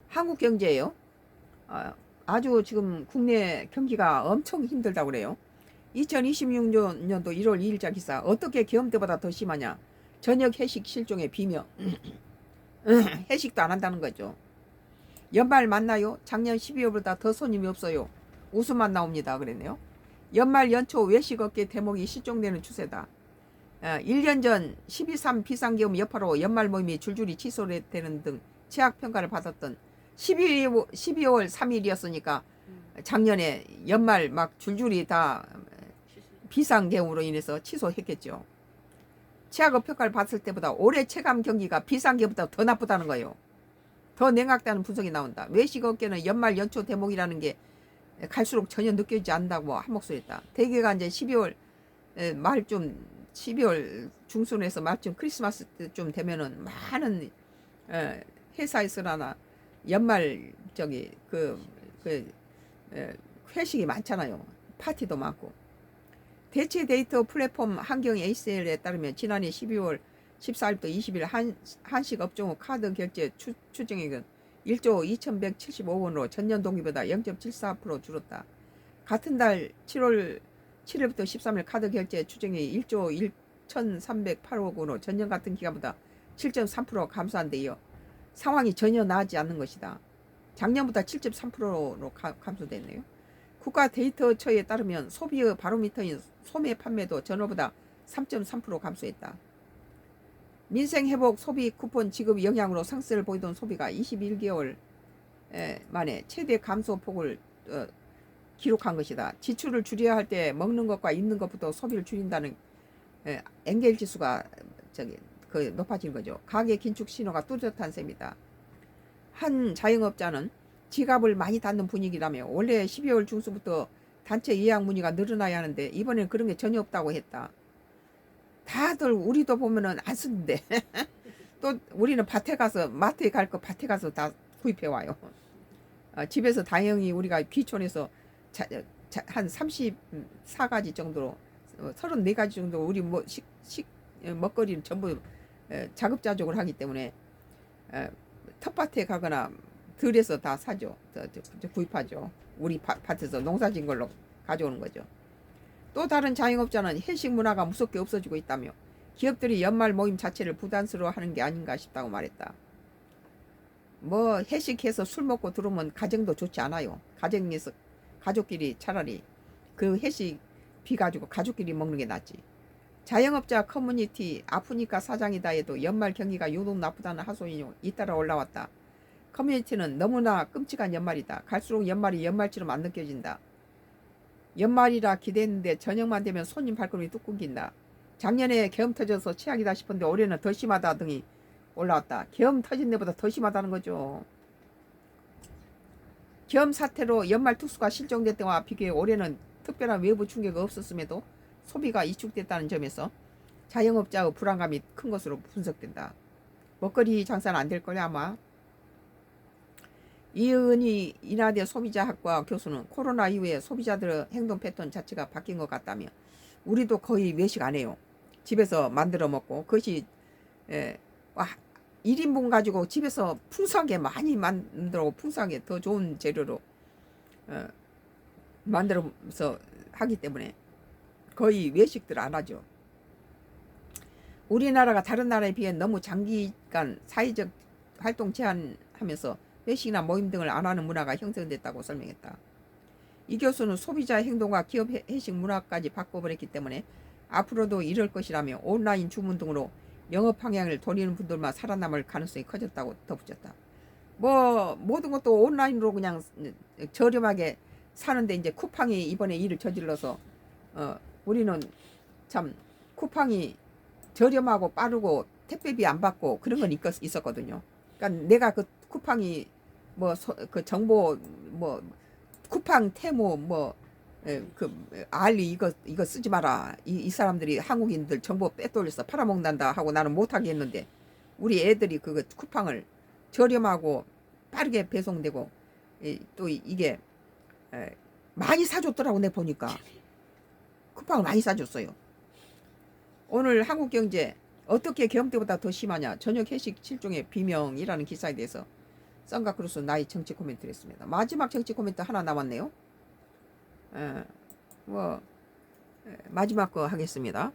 한국 경제예요. 아주 지금 국내 경기가 엄청 힘들다고 그래요. 2026년도 1월 2일자 기사. 어떻게 계엄 때보다 더 심하냐. 저녁 회식 실종의 비명. 회식도 안 한다는 거죠. 연말 맞나요? 작년 12월보다 더 손님이 없어요. 웃음만 나옵니다. 그랬네요. 연말 연초 외식업계 대목이 실종되는 추세다. 1년 전 12.3 비상계엄 여파로 연말 모임이 줄줄이 취소되는 등 최악평가를 받았던 12월 3일이었으니까 작년에 연말 막 줄줄이 다 비상계엄으로 인해서 취소했겠죠. 최악의 평가를 받을 때보다 올해 체감 경기가 비상계엄보다 더 나쁘다는 거예요. 더 냉각되는 분석이 나온다. 외식업계는 연말 연초 대목이라는 게 갈수록 전혀 느껴지지 않는다고 한 목소리다. 대개가 이제 12월 말쯤 12월 중순에서 말쯤 크리스마스 때쯤 되면은 많은 회사에서나 연말 회식이 많잖아요. 파티도 많고. 대체 데이터 플랫폼 환경 ACL에 따르면 지난해 12월 14일부터 20일 한식 업종 카드 결제 추정액은 1조 2175원으로 전년 동기보다 0.74% 줄었다. 같은 달 7월 7일부터 13일 카드 결제 추정액이 1조 1308억 원으로 전년 같은 기간보다 7.3% 감소한 데 이어 상황이 전혀 나아지지 않는 것이다. 작년보다 7.3%로 감소됐네요. 국가 데이터처에 따르면 소비의 바로미터인 소매 판매도 전월보다 3.3% 감소했다. 민생회복 소비 쿠폰 지급 영향으로 상승을 보이던 소비가 21개월 만에 최대 감소폭을 기록한 것이다. 지출을 줄여야 할 때 먹는 것과 입는 것부터 소비를 줄인다는 엔겔 지수가 높아진 거죠. 가계 긴축 신호가 뚜렷한 셈이다. 한 자영업자는 지갑을 많이 닫는 분위기라며 원래 12월 중순부터 단체 예약 문의가 늘어나야 하는데 이번엔 그런 게 전혀 없다고 했다. 다들 우리도 보면은 안 쓰는데 또 우리는 밭에 가서 마트에 갈 거 밭에 가서 다 구입해 와요. 집에서 다행히 우리가 귀촌해서 한 34가지 정도로 34가지 정도 우리 먹거리는 전부 자급자족을 하기 때문에 텃밭에 가거나 들에서 다 사죠. 구입하죠. 우리 밭에서 농사진 걸로 가져오는 거죠. 또 다른 자영업자는 회식 문화가 무섭게 없어지고 있다며 기업들이 연말 모임 자체를 부담스러워하는 게 아닌가 싶다고 말했다. 뭐 회식해서 술 먹고 들어오면 가정도 좋지 않아요. 가정에서 가족끼리 차라리 그 회식 비 가지고 가족끼리 먹는 게 낫지. 자영업자 커뮤니티 아프니까 사장이다 해도 연말 경기가 유독 나쁘다는 하소연이 잇따라 올라왔다. 커뮤니티는 너무나 끔찍한 연말이다. 갈수록 연말이 연말처럼 안 느껴진다. 연말이라 기대했는데 저녁만 되면 손님 발걸음이 뚝 끊긴다. 작년에 계엄 터져서 최악이다 싶은데 올해는 더 심하다 등이 올라왔다. 계엄 터진 데보다 더 심하다는 거죠. 계엄 사태로 연말 특수가 실종될 때와 비교해 올해는 특별한 외부 충격이 없었음에도 소비가 이축됐다는 점에서 자영업자의 불안감이 큰 것으로 분석된다. 먹거리 장사는 안 될 거냐 아마. 이은희 인하대 소비자학과 교수는 코로나 이후에 소비자들의 행동 패턴 자체가 바뀐 것 같다며 우리도 거의 외식 안 해요. 집에서 만들어 먹고 그것이 1인분 가지고 집에서 풍성하게 많이 만들어 풍성하게 더 좋은 재료로 만들어서 하기 때문에 거의 외식들 안 하죠. 우리나라가 다른 나라에 비해 너무 장기간 사회적 활동 제한하면서 회식이나 모임 등을 안 하는 문화가 형성됐다고 설명했다. 이 교수는 소비자 행동과 기업 회식 문화까지 바꿔버렸기 때문에 앞으로도 이럴 것이라며 온라인 주문 등으로 영업 방향을 돌리는 분들만 살아남을 가능성이 커졌다고 덧붙였다. 뭐 모든 것도 온라인으로 그냥 저렴하게 사는데 이제 쿠팡이 이번에 일을 저질러서 우리는 참 쿠팡이 저렴하고 빠르고 택배비 안 받고 그런 건 있었거든요. 그러니까 내가 그 쿠팡이 그 정보 쿠팡 테무 알리 이거 쓰지 마라. 이 사람들이 한국인들 정보 빼돌려서 팔아먹는다 하고 나는 못하게 했는데 우리 애들이 그거 쿠팡을 저렴하고 빠르게 배송되고 또 이게 많이 사줬더라고. 내 보니까 쿠팡을 많이 사줬어요. 오늘 한국경제 어떻게 계엄 때보다 더 심하냐. 저녁 회식 실종의 비명이라는 기사에 대해서 썬가크루스 나의 정치 코멘트를 했습니다. 마지막 정치 코멘트 하나 남았네요. 뭐 마지막 거 하겠습니다.